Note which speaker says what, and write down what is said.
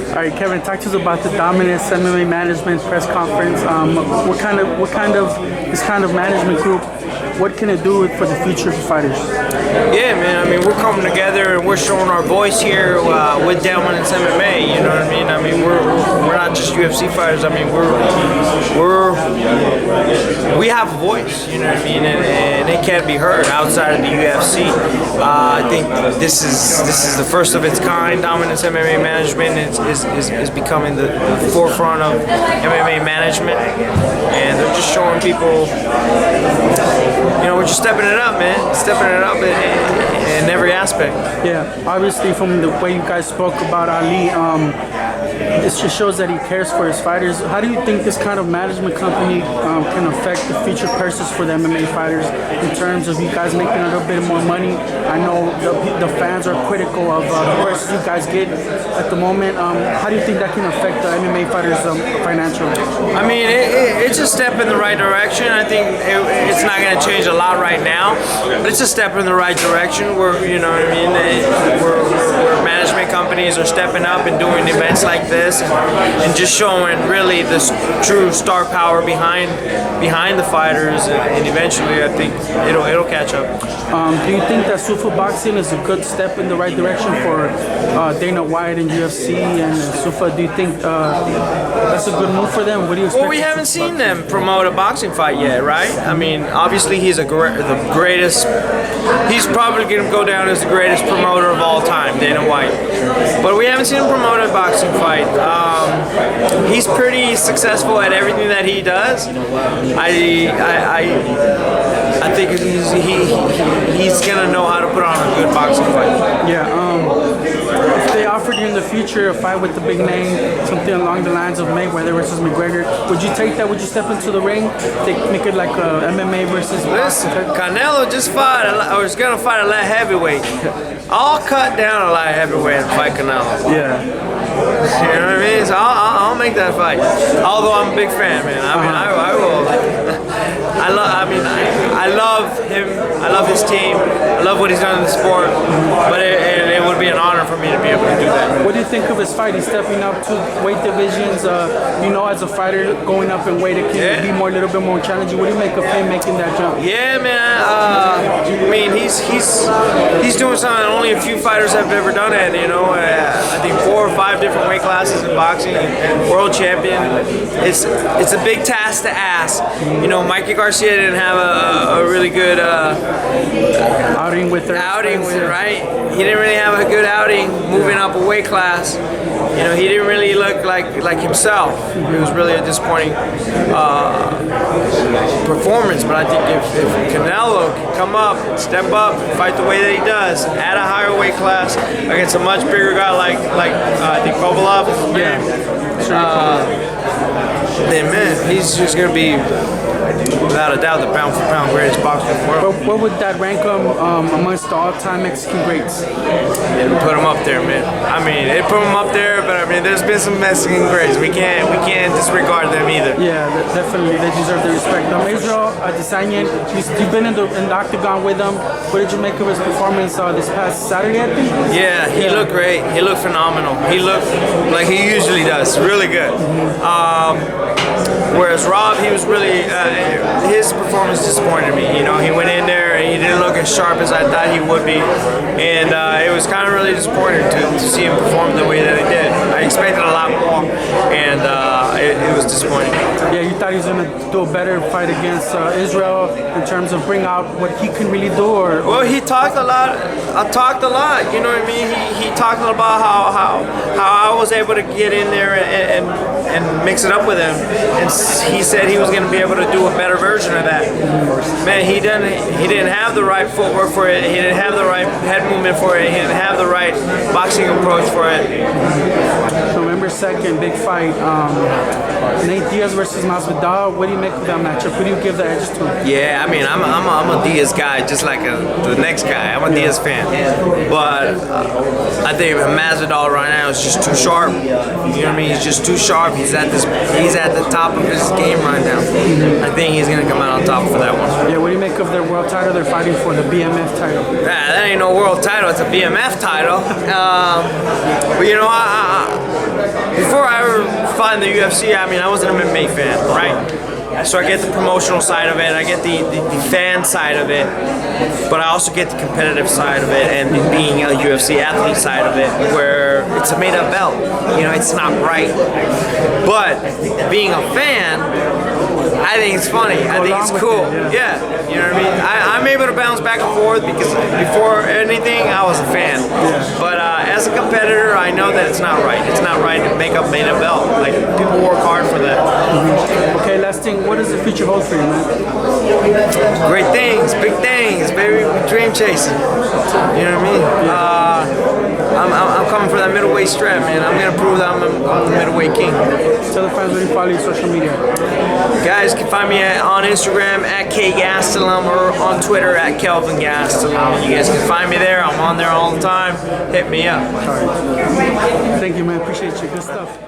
Speaker 1: All right, Kevin, talk to us about the Dominance MMA management press conference. What kind of this kind of management group? What can it do for the future of fighters?
Speaker 2: Yeah, man. I mean, we're coming together and we're showing our voice here with Dominance MMA. You know what I mean? I mean, we're not just UFC fighters. I mean, we have a voice. You know what I mean? And it can't be heard outside of the UFC. I think this is the first of its kind. Dominance MMA management is becoming the forefront of MMA management, and they're just showing people. You know, we're just stepping it up, man. Stepping it up in every aspect.
Speaker 1: Yeah, obviously from the way you guys spoke about Ali, it just shows that he cares for his fighters. How do you think this kind of management company can affect the future purses for the MMA fighters in terms of you guys making a little bit more money? I know the fans are critical of the purses you guys get at the moment. How do you think that can affect the MMA fighters financially?
Speaker 2: I mean, it's a step in the right direction. I think it's not going to change a lot right now, but it's a step in the right direction. You know what I mean? Where management companies are stepping up and doing events like this and just showing really the true star power behind the fighters, and eventually I think it'll catch up.
Speaker 1: Do you think that Sufa Boxing is a good step in the right direction for Dana White and UFC and Sufa? Do you think that's a good move for them? What do you expect?
Speaker 2: Well, we haven't seen them promote a boxing fight yet, right? I mean, obviously he's the greatest. He's probably going to go down as the greatest promoter of all time, Dana White. But we haven't seen him promote a boxing fight. He's pretty successful at everything that he does. I think he's gonna know how to put on a good boxing fight.
Speaker 1: Yeah. If they offered you in the future a fight with the big name, something along the lines of Mayweather versus McGregor, would you take that? Would you step into the ring? Make it like a MMA versus?
Speaker 2: Listen, Canelo just fought. I was gonna fight a light heavyweight. I'll cut down a light heavyweight and fight Canelo.
Speaker 1: Yeah.
Speaker 2: You know what I mean? So I'll make that fight. Although I'm a big fan, man. I mean, I will. I love him. I love his team. I love what he's done in the sport. But it would be an honor for me to be able to do that.
Speaker 1: What do you think of his fight? He's stepping up to weight divisions. You know, as a fighter, going up in weight, it can be a little bit more challenging. What do you make of him making that jump?
Speaker 2: Yeah, man. I mean, he's doing something only a few fighters have ever done it. You know, I think 4 or 5 different weight classes in boxing. World champion. It's a big task to ask. You know, Mikey Garcia didn't have a really good
Speaker 1: outing with her.
Speaker 2: Right? He didn't really have a good outing moving up a weight class. You know, he didn't really look like himself. It was really a disappointing performance. But I think if Canelo can come up, step up, and fight the way that he does at a higher weight class against a much bigger guy like I think Kovalev, then man, he's just gonna be, without a doubt, the pound-for-pound greatest boxer in the world.
Speaker 1: What would that rank him amongst the all-time Mexican greats?
Speaker 2: It'd put him up there, man. I mean, it put him up there, but I mean, there's been some Mexican greats. We can't disregard them either.
Speaker 1: Yeah, definitely, they deserve the respect. Israel Adesanya, you've been in the octagon with him. What did you make of his performance this past Saturday, I think?
Speaker 2: Yeah, he looked great. He looked phenomenal. He looked like he usually does. Really good. Whereas Rob, he was really, his performance disappointed me. You know, he went in there and he didn't look as sharp as I thought he would be. And it was kind of really disappointing to see him perform the way that he did. I expected a lot more, and it was disappointing.
Speaker 1: Yeah, you thought he was going to do a better fight against Israel in terms of bring out what he can really do? Or
Speaker 2: well, he talked a lot. I talked a lot. You know what I mean? He talked about how I was able to get in there and mix it up with him, and he said he was going to be able to do a better version of that. Man, he didn't have the right footwork for it. He didn't have the right head movement for it. He didn't have the right boxing approach for it.
Speaker 1: November 2nd, big fight. Nate Diaz versus Masvidal. What do you make of that matchup? Who do you give the edge to?
Speaker 2: Yeah, I mean, I'm a Diaz guy, just like the next guy. I'm a Diaz fan, but I think Masvidal right now is just too sharp. You know what I mean? He's just too sharp. He's at the top of his game right now. I think he's gonna come out on top for that one.
Speaker 1: Yeah, what do you make of their world title? They're fighting for the BMF title.
Speaker 2: Yeah, that ain't no world title. It's a BMF title. But you know, before I ever fought in the UFC, I mean, I was an MMA fan, right? So I get the promotional side of it, I get the fan side of it, but I also get the competitive side of it and being a UFC athlete side of it, where it's a made-up belt. You know, it's not right. But being a fan, I think it's funny. I think it's cool. Yeah, you know what I mean? I'm able to bounce back and forth because before anything, I was a fan. But as a competitor, I know that it's not right. It's not right to make up made-up belt. Like, people work hard for that.
Speaker 1: Okay, last thing. What does the future hold for you, man?
Speaker 2: Great things, big things, baby. Dream chasing. You know what I mean? I'm coming for that middleweight strap, man. I'm gonna prove that I'm the middleweight king.
Speaker 1: Tell the fans where you follow your social media.
Speaker 2: Guys can find me on Instagram at Gastelum or on Twitter at Kelvin Gastelum. You guys can find me there. I'm on there all the time. Hit me up.
Speaker 1: Thank you, man. Appreciate you. Good stuff.